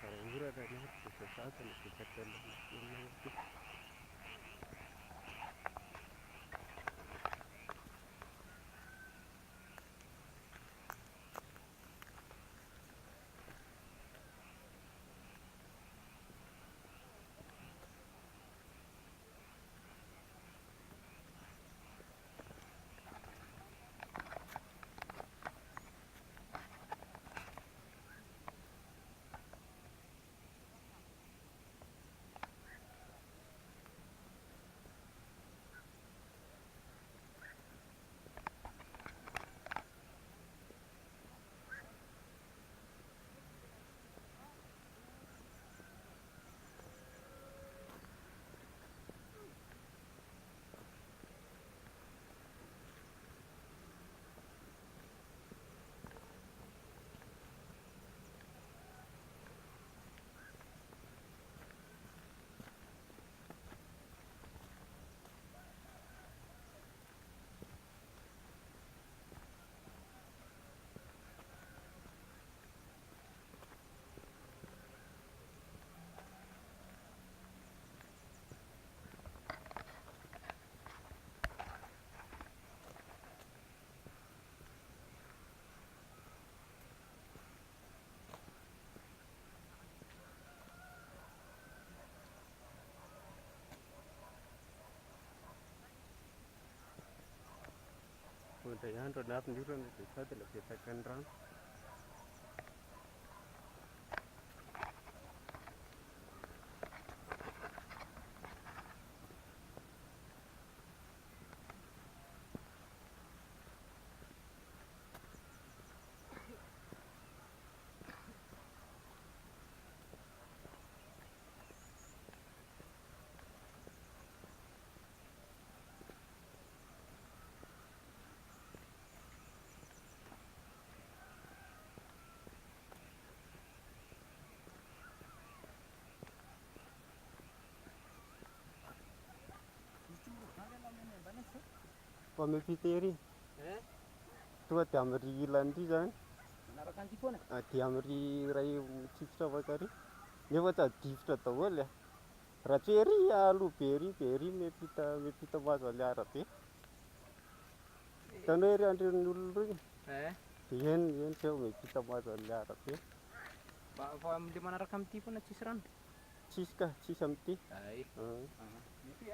ura da na sasa nikikatala msimu. Udah ya, ndo nap njuro ni sasa la pita kanran. Pamepiteri. Tua tiamri landi zany. Narakan tipona. Tiamri ray tsifitra vakary. Nefa tsy adifitra daholo. Raha tsy ery aloha be ery mepita mahazo aliara be. Hitanao ery andren'ny olona roy. Eny sao mepita mahazo aliara be. Fa amle manaraka amin'ny tipona tsisy rano. Tsisy ka, tsisy amin'ity. Ay. Mety